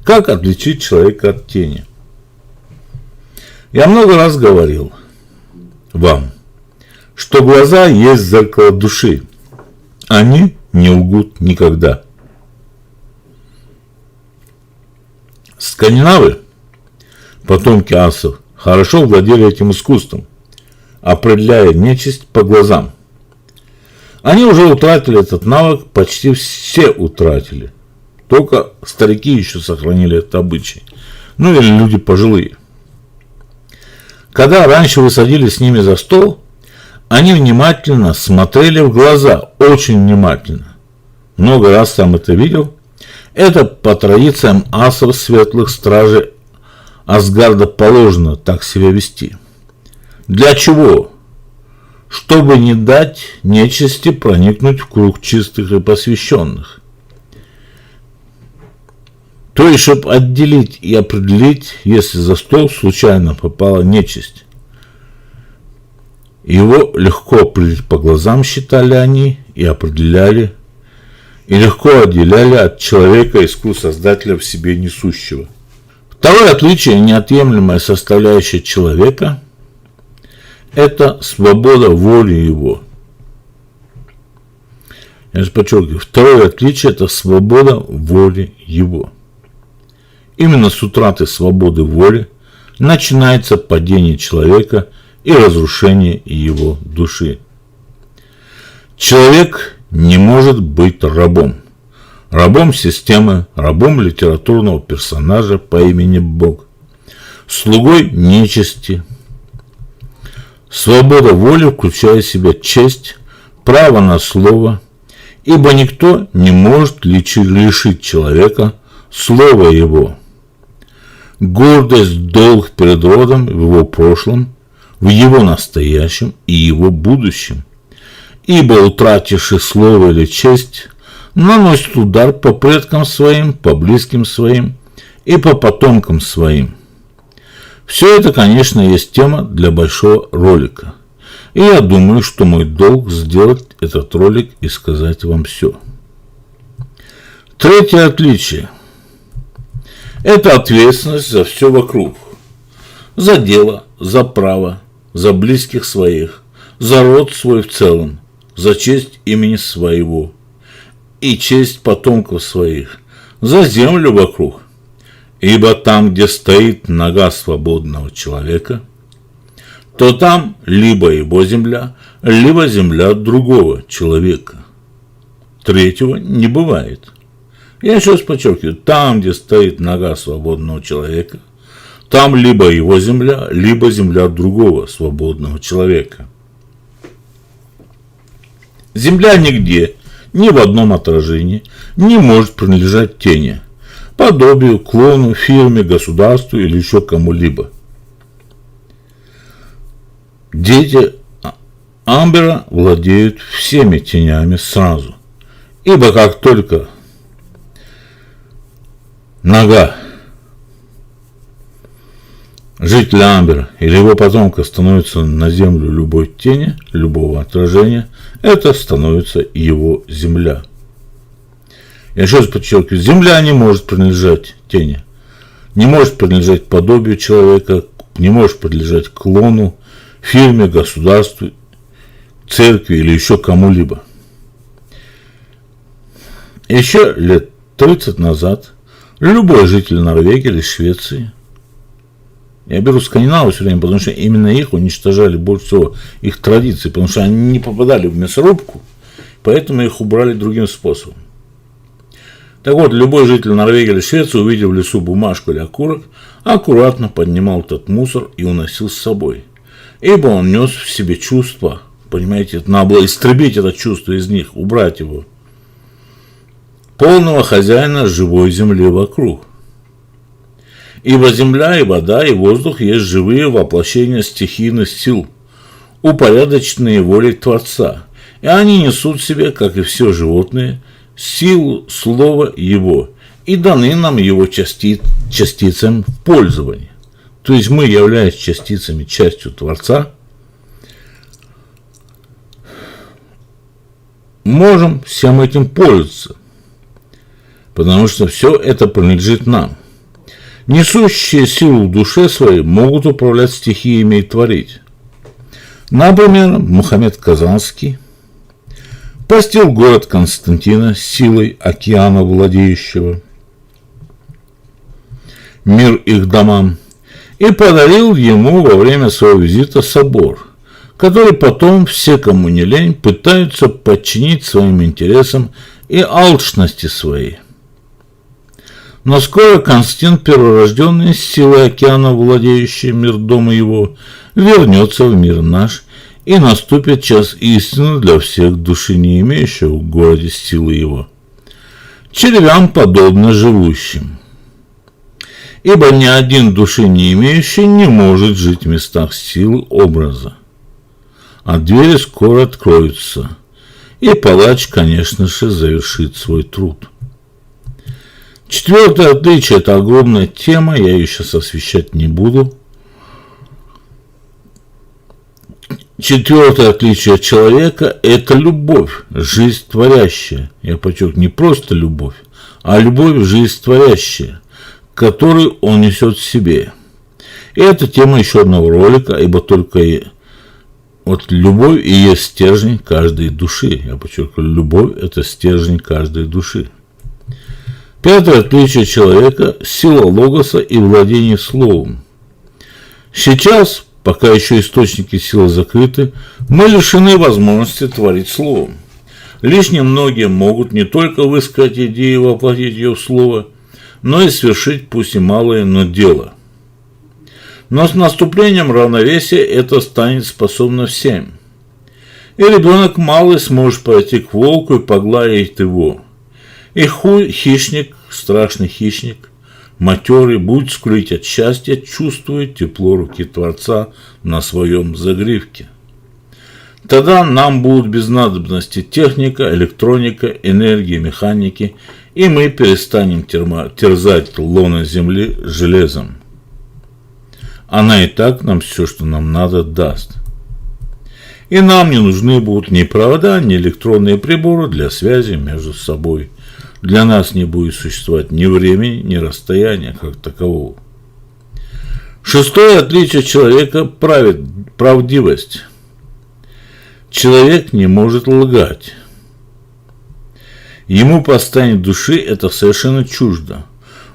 Как отличить человека от тени? Я много раз говорил вам, что глаза есть зеркало души. Они не лгут никогда. Скандинавы, потомки асов, хорошо владели этим искусством, определяя нечисть по глазам. Они уже утратили этот навык, почти все утратили. Только старики еще сохранили этот обычай. Ну или люди пожилые. Когда раньше вы садились с ними за стол, они внимательно смотрели в глаза, очень внимательно. Много раз сам это видел. Это по традициям асов светлых стражей Асгарда положено так себя вести. Для чего? Чтобы не дать нечисти проникнуть в круг чистых и посвященных. То есть, чтобы отделить и определить, если за стол случайно попала нечисть. Его легко определить по глазам, считали они, и определяли, и легко отделяли от человека искусство Создателя в себе несущего. Второе отличие, неотъемлемая составляющая человека, это свобода воли его. Я же подчеркиваю, второе отличие – это свобода воли его. Именно с утраты свободы воли начинается падение человека и разрушение его души. Человек не может быть рабом. Рабом системы, рабом литературного персонажа по имени Бог, слугой нечисти. Свобода воли включает в себя честь, право на слово, ибо никто не может лишить человека слова его. Гордость, долг перед родом в его прошлом, в его настоящем и его будущем. Ибо, утративший слово или честь, наносит удар по предкам своим, по близким своим и по потомкам своим. Все это, конечно, есть тема для большого ролика. И я думаю, что мой долг сделать этот ролик и сказать вам все. Третье отличие. Это ответственность за все вокруг. За дело, за право, за близких своих, за род свой в целом, за честь имени своего и честь потомков своих, за землю вокруг. Ибо там, где стоит нога свободного человека, то там либо его земля, либо земля другого человека. Третьего не бывает. Я еще раз подчеркиваю, там, где стоит нога свободного человека, там либо его земля, либо земля другого свободного человека. Земля нигде, ни в одном отражении не может принадлежать тени, подобию, клону, фирме, государству или еще кому-либо. Дети Амбера владеют всеми тенями сразу, ибо как только нога жителя Амбера или его потомка становится на землю любой тени, любого отражения, это становится его земля. Я еще раз подчеркиваю, земля не может принадлежать тени, не может принадлежать подобию человека, не может принадлежать клону, фирме, государству, церкви или еще кому-либо. Еще лет 30 назад любой житель Норвегии или Швеции, я беру скандинавов все время, потому что именно их уничтожали больше всего, их традиции, потому что они не попадали в мясорубку, поэтому их убрали другим способом. Так вот, любой житель Норвегии или Швеции, увидев в лесу бумажку или окурок, аккуратно поднимал этот мусор и уносил с собой. Ибо он нес в себе чувство, понимаете, это надо было истребить это чувство из них, убрать его. Полного хозяина живой земли вокруг. Ибо земля, и вода, и воздух есть живые воплощения стихийных сил, упорядоченные волей Творца. И они несут в себе, как и все животные, силу слова его, и даны нам его частицам в пользование. То есть мы, являясь частицами, частью Творца, можем всем этим пользоваться, потому что все это принадлежит нам. несущие силу в душе своей, могут управлять стихиями и творить. Например, Мухаммед Казанский постиг город Константина силой океана, владеющего мир их домам, и подарил ему во время своего визита собор, который потом все, кому не лень, пытаются подчинить своим интересам и алчности своей. Но скоро Константин Перворожденный, с силой океана, владеющий мир дома его, вернется в мир наш, и наступит час истины для всех души, не имеющих в городе силы его, червям подобно живущим. Ибо ни один души не имеющий не может жить в местах силы образа. А двери скоро откроются, и палач, конечно же, завершит свой труд. Четвертое отличие – это огромная тема, я ее сейчас освещать не буду. Четвертое отличие человека – это любовь, жизнь творящая. Я подчеркну, не просто любовь, а любовь, жизнь творящая, которую он несет в себе. И это тема еще одного ролика, ибо только вот любовь и есть стержень каждой души. Я подчеркиваю, любовь – это стержень каждой души. Пятое отличие человека – сила логоса и владение словом. Сейчас, пока еще источники силы закрыты, мы лишены возможности творить словом. Лишь немногие могут не только высказать идею и воплотить ее в слово, но и совершить, пусть и малое, но дело. Но с наступлением равновесия это станет способно всем. И ребенок малый сможет пойти к волку и погладить его. И хищник, страшный хищник, матерый, будет скулить от счастья, чувствует тепло руки Творца на своем загривке. Тогда нам будут без надобности техника, электроника, энергия, механики, и мы перестанем терзать лоно земли железом. Она и так нам все, что нам надо, даст. И нам не нужны будут ни провода, ни электронные приборы для связи между собой. Для нас не будет существовать ни времени, ни расстояния как такового. Шестое отличие человека – правдивость. Человек не может лгать. Ему по состоянию души это совершенно чуждо.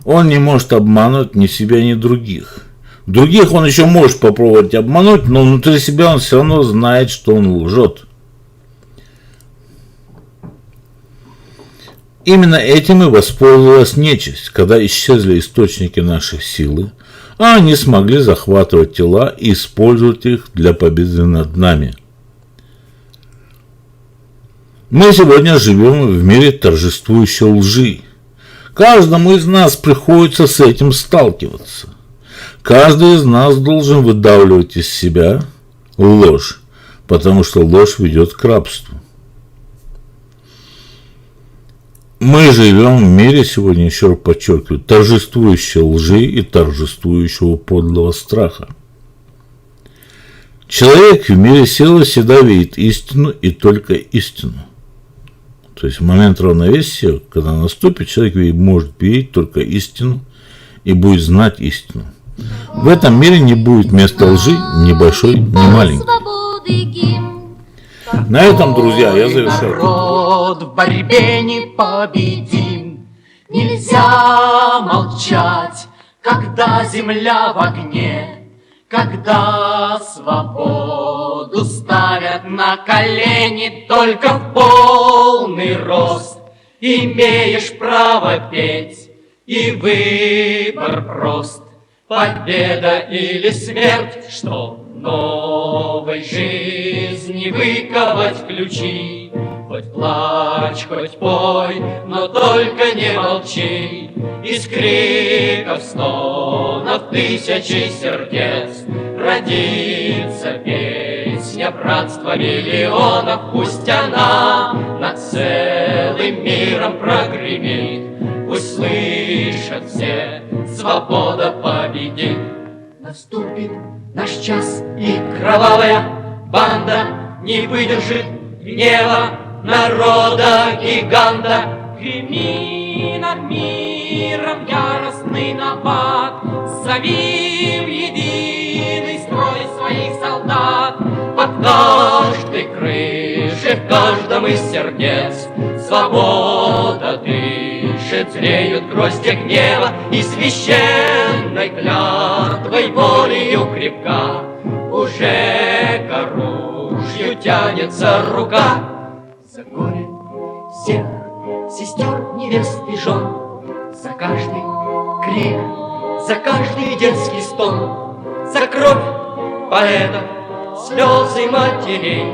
Он не может обманывать ни себя, ни других. Других он еще может попробовать обмануть, но внутри себя он все равно знает, что он лжет. Именно этим и воспользовалась нечисть, когда исчезли источники нашей силы, а они смогли захватывать тела и использовать их для победы над нами. Мы сегодня живем в мире торжествующей лжи. Каждому из нас приходится с этим сталкиваться. Каждый из нас должен выдавливать из себя ложь, потому что ложь ведет к рабству. Мы живем в мире сегодня, еще раз подчеркиваю, торжествующей лжи и торжествующего подлого страха. Человек в мире силы всегда видит истину и только истину. То есть в момент равновесия, когда наступит, человек может видеть только истину и будет знать истину. В этом мире не будет места лжи ни большой, ни маленькой. На этом, друзья, я завершаю. Народ в борьбе непобедим. Нельзя молчать, когда земля в огне, когда свободу ставят на колени. Только в полный рост имеешь право петь, и выбор прост. Победа или смерть, что новой жизни выковать ключи. Хоть плачь, хоть пой, но только не молчи. Из криков, стонов тысячи сердец родится песня братства миллионов. Пусть она над целым миром прогремит, пусть слышат все, свобода победит. Наступит наш час, и кровавая банда не выдержит гнева народа гиганта. Гремит И над миром яростный набат. Зови в единый строй своих солдат. Под каждой крышей, в каждом из сердец свобода дышит, зреют грозди гнева, и священной клятвой волею крепка уже к оружию тянется рука. За горе всех сестер, невест и жен, за каждый крик, за каждый детский стон, за кровь поэтов, слезы матерей.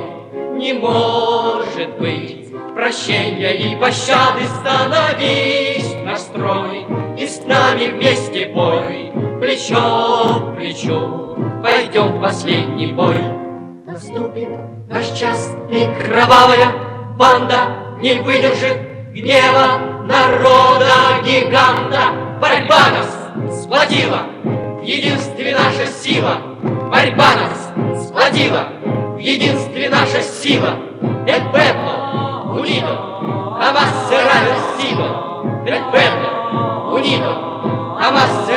Не может быть прощения и пощады. Становись наш строй, и с нами вместе бой. Плечо к плечу пойдем в последний бой. Наступит наш час, и кровавая банда не выдержит гнева народа-гиганта. Борьба нас сплотила, в единстве наша сила. Борьба нас сплотила, в единстве наша сила. Del pueblo unido jamás será vencido. Del pueblo unido jamás será